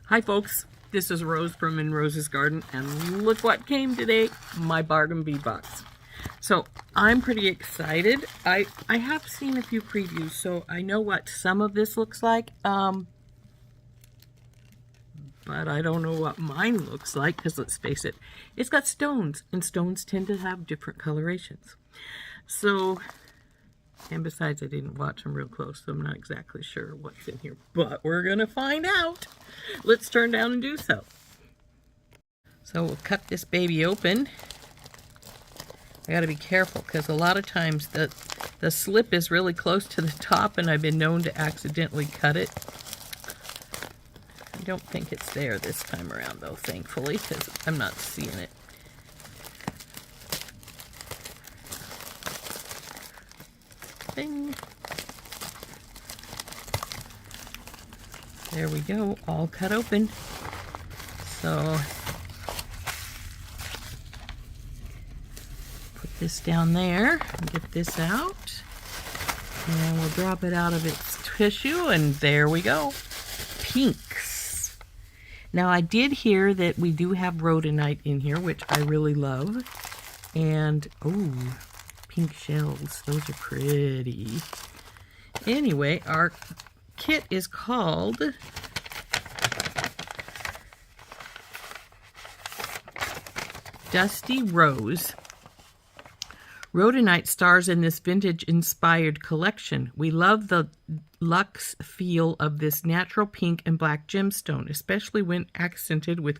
Hi folks, this is Rose from In Rose's Garden, and look what came today, my bargain bead box. So I'm pretty excited. I have seen a few previews, so I know what some of this looks like, but I don't know what mine looks like, because let's face it, it's got stones, and stones tend to have different colorations. So, and besides, I didn't watch them real close, so I'm not exactly sure what's in here, but we're gonna find out. Let's turn down and do so. So we'll cut this baby open. I gotta be careful because a lot of times the slip is really close to the top, and I've been known to accidentally cut it. I don't think it's there this time around though, thankfully, because I'm not seeing it. Bing. There we go, all cut open. So put this down there and get this out, and we'll drop it out of its tissue, and there we go. Pinks. Now I did hear that we do have rhodonite in here, which I really love, and oh, pink shells, those are pretty. Anyway, our kit is called Dusty Rose. Rhodonite stars in this vintage-inspired collection. We love the luxe feel of this natural pink and black gemstone, especially when accented with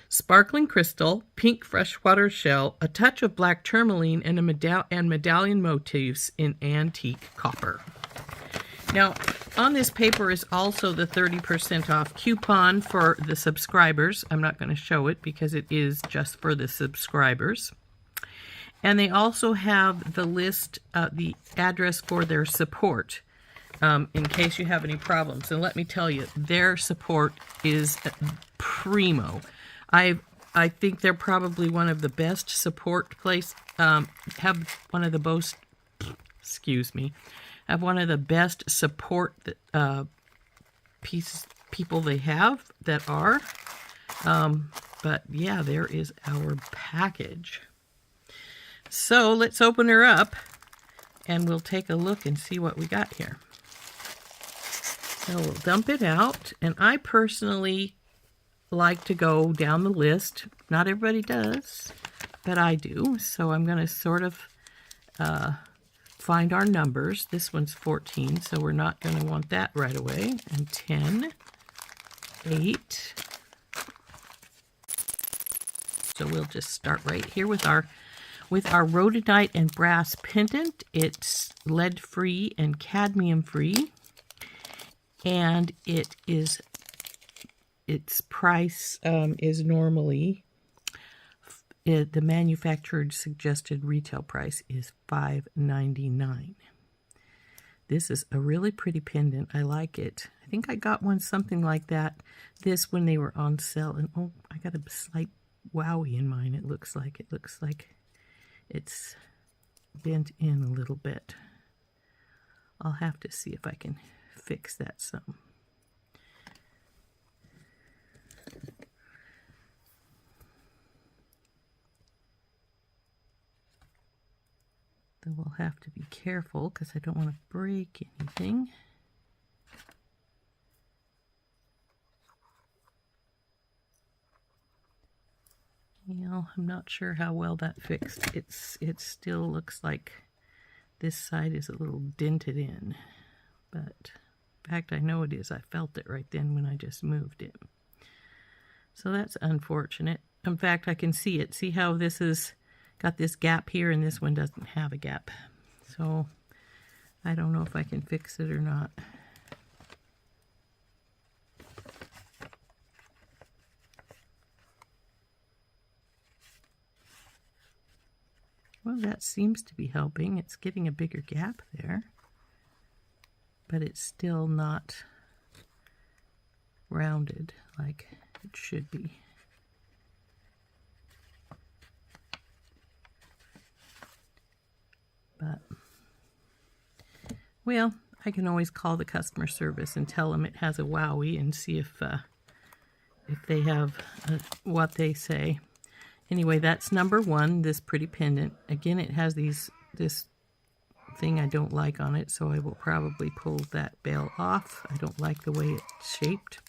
sparkling crystal, pink freshwater shell, a touch of black tourmaline, and medallion motifs in antique copper. Now, on this paper is also the 30% off coupon for the subscribers. I'm not going to show it because it is just for the subscribers. And they also have the list, the address for their support, in case you have any problems. And let me tell you, their support is primo. I think they're probably one of the best support have one of the most, have one of the best support people they have that are. But yeah, there is our package. So let's open her up and we'll take a look and see what we got here. So we'll dump it out, and I personally like to go down the list. Not everybody does, but I do. So I'm going to sort of find our numbers. This one's 14, so we're not going to want that right away. And 10, 8. So we'll just start right here with our rhodonite and brass pendant. It's lead-free and cadmium-free, and its price is normally, the manufactured suggested retail price is $5.99. This is a really pretty pendant. I like it. I think I got one something like that, this when they were on sale, and oh, I got a slight wowie in mine. It looks like it's bent in a little bit. I'll have to see if I can fix that some. Though we'll have to be careful because I don't want to break anything. You know, I'm not sure how well that fixed. It still looks like this side is a little dented in, but in fact I know it is. I felt it right then when I just moved it. So that's unfortunate. In fact, I can see it. See how this is got this gap here, and this one doesn't have a gap. So I don't know if I can fix it or not. Well, that seems to be helping. It's getting a bigger gap there, but it's still not rounded like it should be. But, well, I can always call the customer service and tell them it has a wowie and see if if they have what they say. Anyway, that's number 1, this pretty pendant. Again, it has this thing I don't like on it, so I will probably pull that bell off. I don't like the way it's shaped.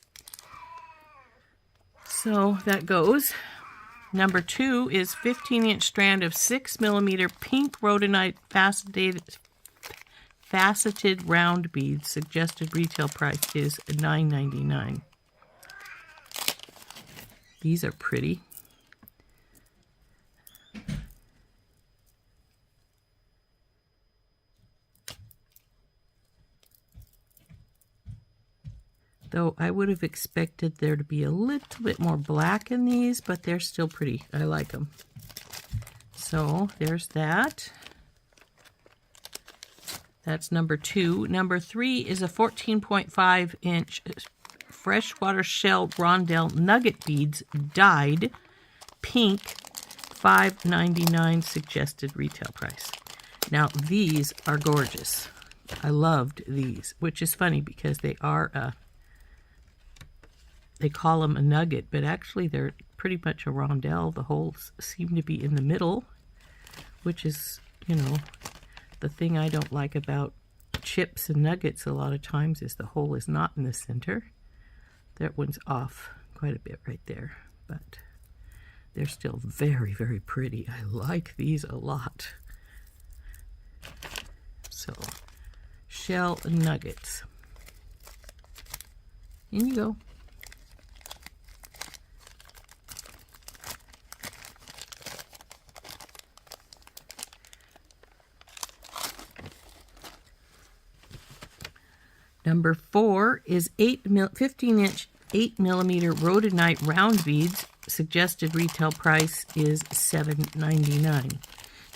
So that goes. Number 2 is 15-inch strand of 6mm pink rhodonite faceted round beads. Suggested retail price is $9.99. These are pretty. Though I would have expected there to be a little bit more black in these, but they're still pretty. I like them. So there's that. That's number 2. Number 3 is a 14.5-inch freshwater shell rondelle nugget beads, dyed pink, $5.99 suggested retail price. Now these are gorgeous. I loved these, which is funny because they are they call them a nugget, but actually they're pretty much a rondelle. The holes seem to be in the middle, which is, you know, the thing I don't like about chips and nuggets a lot of times is the hole is not in the center. That one's off quite a bit right there, but they're still very, very pretty. I like these a lot. So, shell nuggets. In you go. Number 4 is 15-inch 8mm rhodonite round beads. Suggested retail price is $7.99.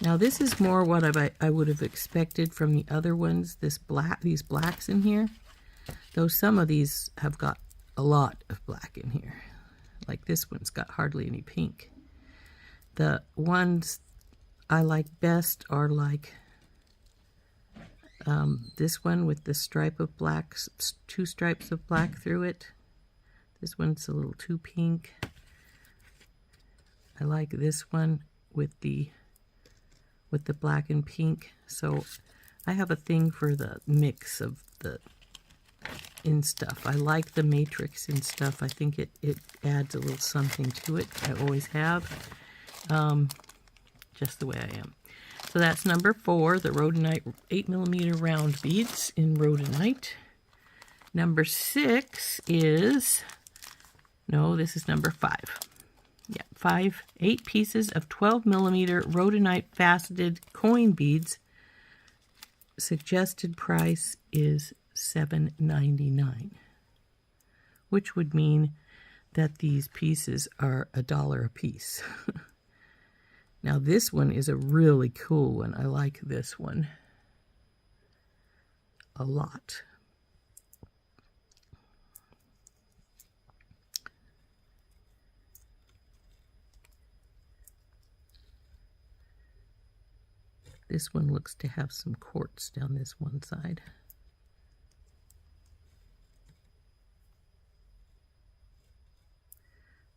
Now this is more what I would have expected from the other ones. These blacks in here. Though some of these have got a lot of black in here. Like this one's got hardly any pink. The ones I like best are like this one with the stripe of black, 2 stripes of black through it. This one's a little too pink. I like this one with the black and pink. So I have a thing for the mix of the in stuff. I like the matrix in stuff. I think it adds a little something to it. I always have. Just the way I am. So that's number 4, the rhodonite 8mm round beads in rhodonite. Number 6 is, no, this is number 5. Yeah, 8 pieces of 12mm rhodonite faceted coin beads. Suggested price is $7.99, which would mean that these pieces are $1 a piece. Now this one is a really cool one. I like this one a lot. This one looks to have some quartz down this one side.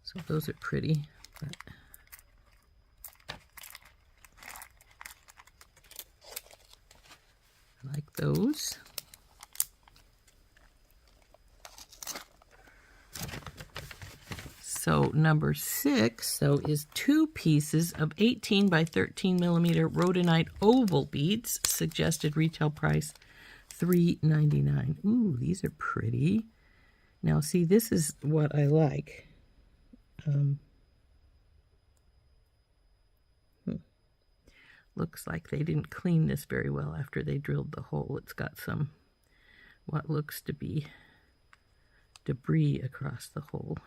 So those are pretty, but I like those. So number 6, is 2 pieces of 18 by 13mm rhodonite oval beads. Suggested retail price $3.99. Ooh, these are pretty. Now see, this is what I like. Looks like they didn't clean this very well after they drilled the hole. It's got some what looks to be debris across the hole.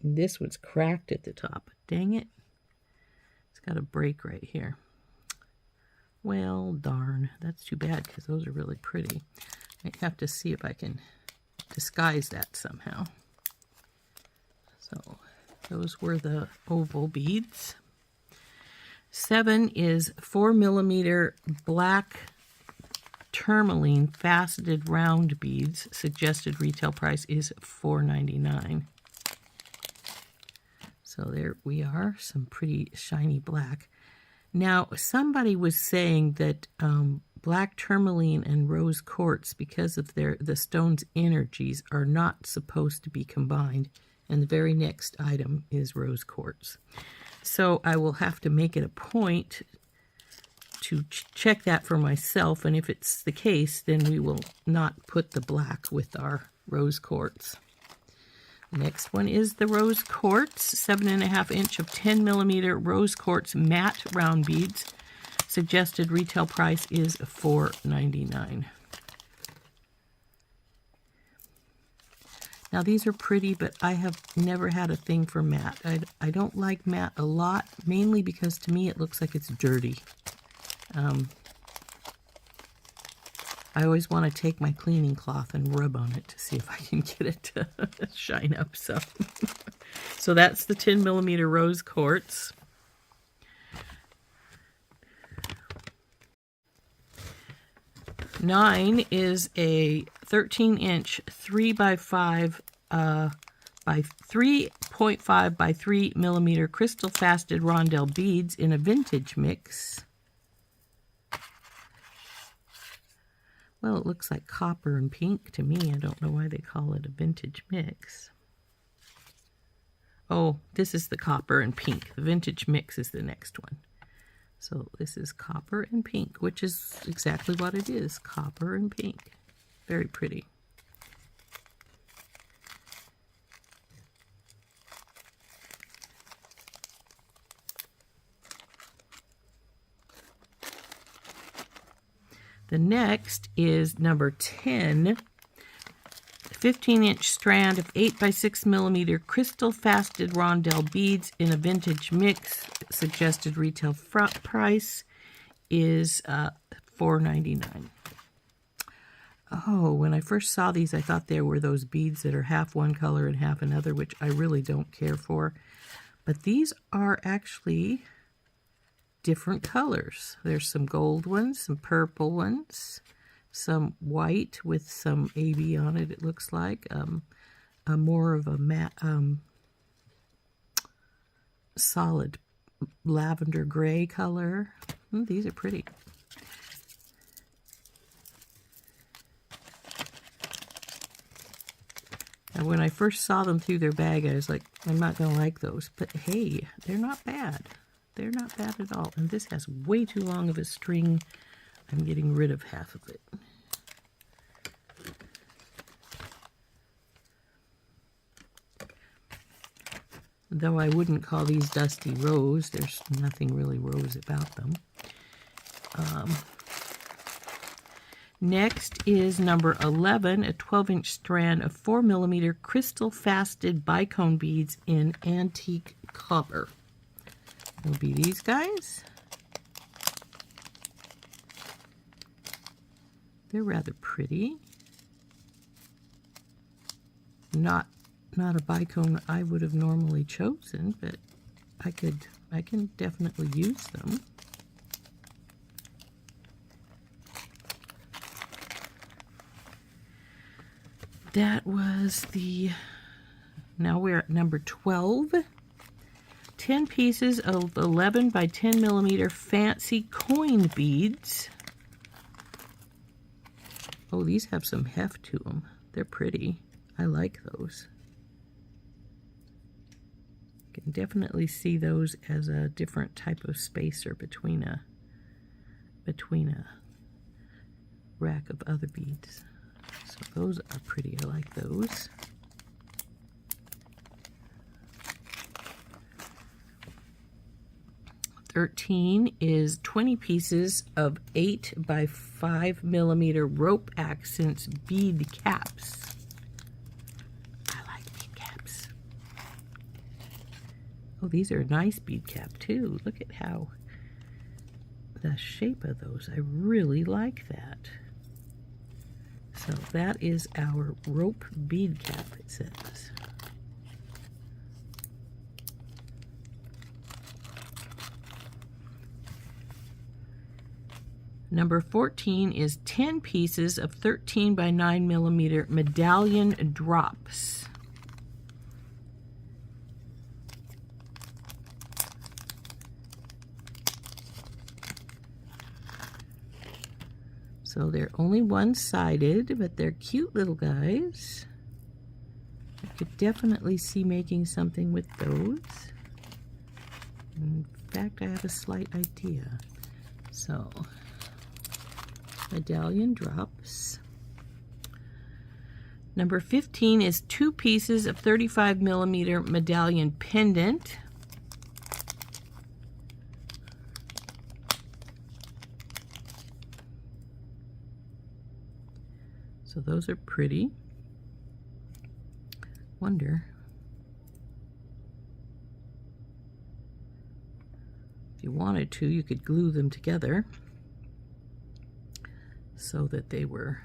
This one's cracked at the top. Dang it. It's got a break right here. Well, darn. That's too bad because those are really pretty. I have to see if I can disguise that somehow. So those were the oval beads. 7 is 4mm black black tourmaline faceted round beads. Suggested retail price is $4.99. So there we are, some pretty shiny black. Now, somebody was saying that black tourmaline and rose quartz, because of the stone's energies, are not supposed to be combined. And the very next item is rose quartz. So I will have to make it a point to check that for myself. And if it's the case, then we will not put the black with our rose quartz. Next one is the rose quartz, 7.5 inch of 10 millimeter rose quartz matte round beads. Suggested retail price is $4.99. Now these are pretty, but I have never had a thing for matte. I don't like matte a lot, mainly because to me it looks like it's dirty. I always want to take my cleaning cloth and rub on it to see if I can get it to shine up some. So that's the 10 millimeter rose quartz. Nine is a 13 inch 3 by 5 by 3.5 by 3 millimeter crystal faceted rondelle beads in a vintage mix. Well, it looks like copper and pink to me. I don't know why they call it a vintage mix. Oh, this is the copper and pink. The vintage mix is the next one. So this is copper and pink, which is exactly what it is, copper and pink. Very pretty. The next is number 10, 15 inch strand of 8 by 6 millimeter crystal faceted rondelle beads in a vintage mix. Suggested retail price is $4.99. Oh, when I first saw these, I thought there were those beads that are half one color and half another, which I really don't care for. But these are actually different colors. There's some gold ones, some purple ones, some white with some AB on it, it looks like. A more of a matte, solid lavender gray color. These are pretty. And when I first saw them through their bag, I was like, I'm not going to like those. But hey, they're not bad. They're not bad at all. And this has way too long of a string. I'm getting rid of half of it. Though I wouldn't call these dusty rose. There's nothing really rose about them. Next is number 11, a 12-inch strand of 4 millimeter crystal faceted bicone beads in antique copper. Will be these guys. They're rather pretty. Not a bicone I would have normally chosen, but I can definitely use them. That was now we're at number 12. 10 pieces of 11 by 10 millimeter fancy coin beads. Oh, these have some heft to them. They're pretty. I like those. You can definitely see those as a different type of spacer between a rack of other beads. So those are pretty. I like those. $13 is 20 pieces of 8 by 5 millimeter rope accents bead caps. I like bead caps. Oh, these are a nice bead cap too. Look at how the shape of those. I really like that. So that is our rope bead cap, it says. Number 14 is 10 pieces of 13 by 9 millimeter medallion drops. So they're only one-sided, but they're cute little guys. I could definitely see making something with those. In fact, I have a slight idea. So, medallion drops. Number 15 is 2 pieces of 35 millimeter medallion pendant. So those are pretty. Wonder if you wanted to, you could glue them together so that they were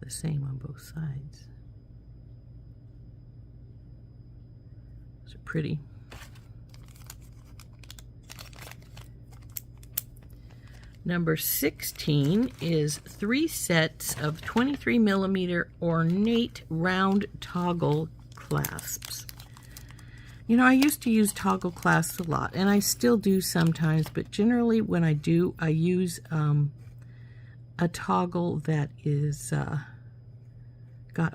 the same on both sides. Those are pretty. Number 16 is 3 sets of 23 millimeter ornate round toggle clasps. You know, I used to use toggle clasps a lot, and I still do sometimes, but generally when I do, I use a toggle that is got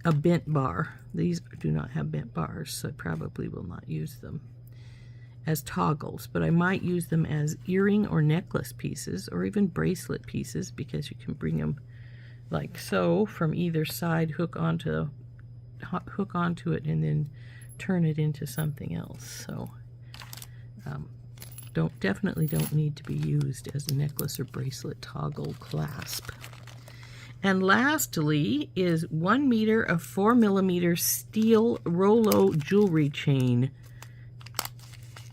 a bent bar. These do not have bent bars, so I probably will not use them as toggles, but I might use them as earring or necklace pieces, or even bracelet pieces, because you can bring them like so from either side, hook onto it, and then turn it into something else. So definitely don't need to be used as a necklace or bracelet toggle clasp. And lastly is 1 meter of 4 millimeter steel Rollo jewelry chain.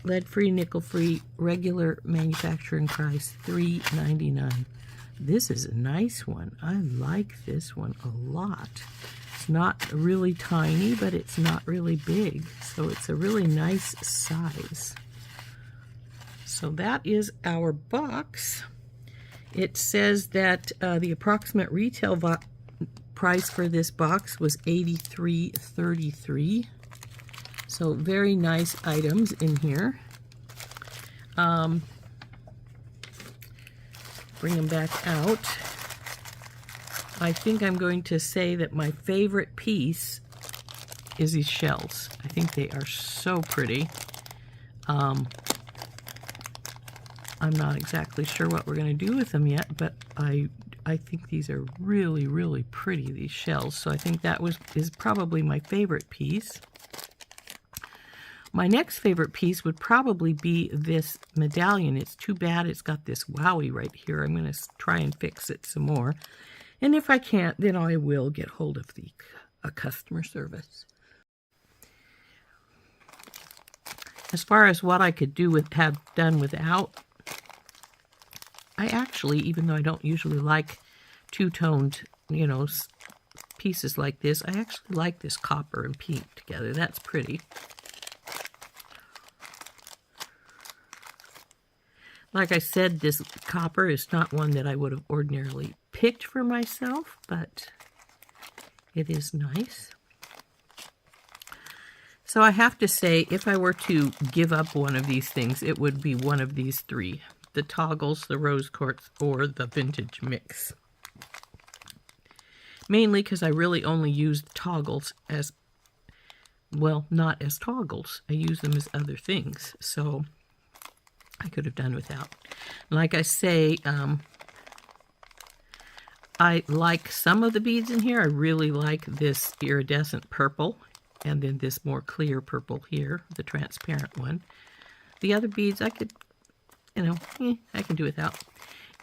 Lead-free, nickel-free, regular manufacturing price, $3.99. This is a nice one. I like this one a lot. It's not really tiny, but it's not really big, so it's a really nice size. So that is our box. It says that the approximate retail price for this box was $83.33. So very nice items in here. Bring them back out. I think I'm going to say that my favorite piece is these shells. I think they are so pretty. I'm not exactly sure what we're going to do with them yet, but I think these are really, really pretty, these shells. So I think that is probably my favorite piece. My next favorite piece would probably be this medallion. It's too bad it's got this wowie right here. I'm going to try and fix it some more. And if I can't, then I will get hold of the customer service. As far as what I could have done without, I actually, even though I don't usually like two-toned, you know, pieces like this, I actually like this copper and pink together. That's pretty. Like I said, this copper is not one that I would have ordinarily picked for myself, but it is nice. So I have to say, if I were to give up one of these things, it would be one of these three. The toggles, the rose quartz, or the vintage mix. Mainly because I really only use toggles as, well, not as toggles. I use them as other things. So I could have done without. Like I say, I like some of the beads in here. I really like this iridescent purple, and then this more clear purple here, the transparent one. The other beads I could, you know, I can do without.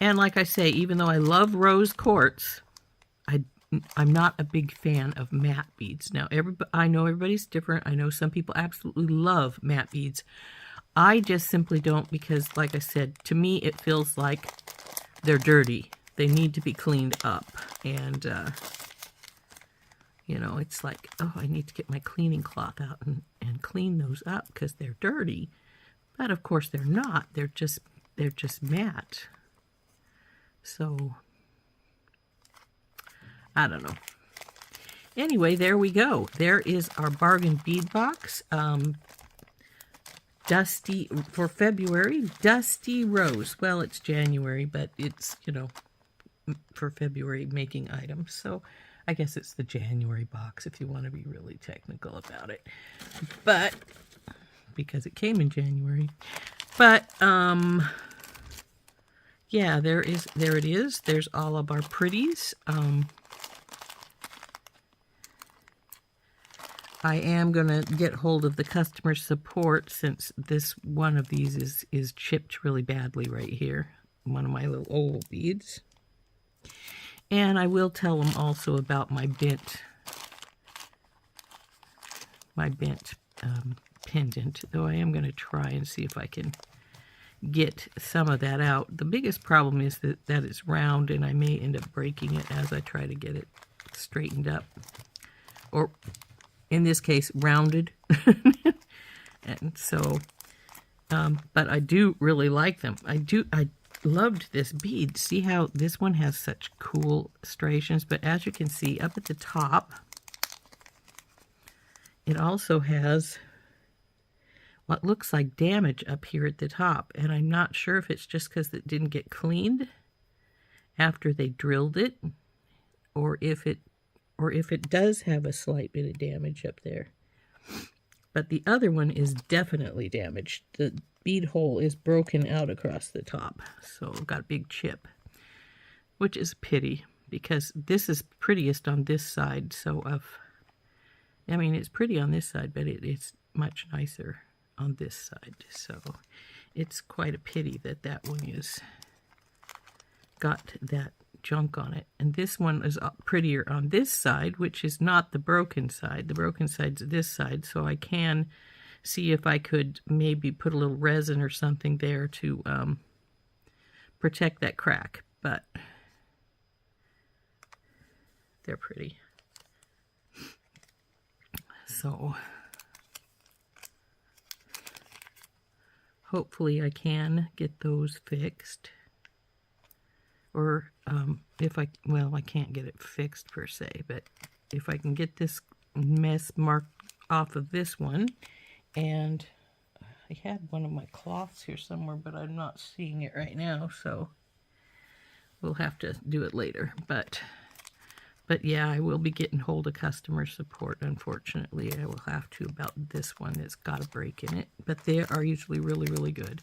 And like I say, even though I love rose quartz, I'm not a big fan of matte beads. Now, I know everybody's different. I know some people absolutely love matte beads. I just simply don't, because, like I said, to me it feels like they're dirty. They need to be cleaned up. And, you know, it's like, oh, I need to get my cleaning cloth out and clean those up because they're dirty. But, of course, they're not. They're just matte. So, I don't know. Anyway, there we go. There is our bargain bead box. Dusty, for February, Dusty Rose. Well, it's January, but it's, you know, for February making items. So I guess it's the January box if you want to be really technical about it. But, because it came in January. But, yeah, there it is. There's all of our pretties. I am going to get hold of the customer support since this one of these is chipped really badly right here. One of my little old beads. And I will tell them also about my bent pendant, though I am going to try and see if I can get some of that out. The biggest problem is that it's round, and I may end up breaking it as I try to get it straightened up. Or, in this case, rounded. And so, but I do really like them. I loved this bead. See how this one has such cool striations, but as you can see up at the top, it also has what looks like damage up here at the top, and I'm not sure if it's just because it didn't get cleaned after they drilled it, or if it does have a slight bit of damage up there. But the other one is definitely damaged. The bead hole is broken out across the top, so got a big chip, which is a pity because this is prettiest on this side. So I mean, it's pretty on this side, but it's much nicer on this side. So it's quite a pity that one is got that junk on it. And this one is prettier on this side, which is not the broken side. The broken side's this side, so I can see if I could maybe put a little resin or something there to protect that crack. But they're pretty. So hopefully I can get those fixed. Or I can't get it fixed per se, but if I can get this mess marked off of this one, and I had one of my cloths here somewhere, but I'm not seeing it right now, so we'll have to do it later. But yeah, I will be getting hold of customer support. Unfortunately, I will have to about this one that's got a break in it, but they are usually really, really good.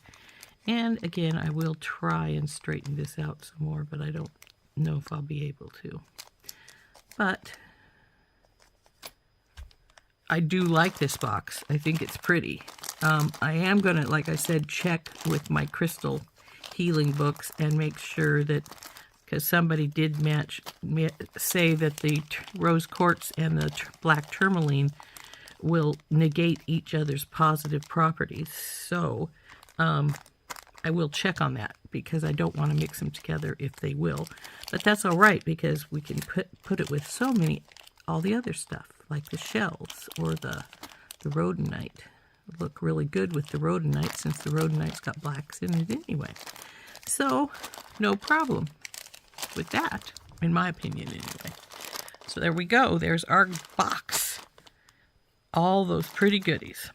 And again, I will try and straighten this out some more, but I don't know if I'll be able to. But I do like this box. I think it's pretty. I am going to, like I said, check with my crystal healing books and make sure that, because somebody did say that the rose quartz and the black tourmaline will negate each other's positive properties. So, I will check on that because I don't want to mix them together if they will. But that's all right because we can put it with so many, all the other stuff, like the shells or the rhodonite. It'll look really good with the rhodonite since the rhodonite's got blacks in it anyway. So, no problem with that, in my opinion anyway. So there we go. There's our box. All those pretty goodies.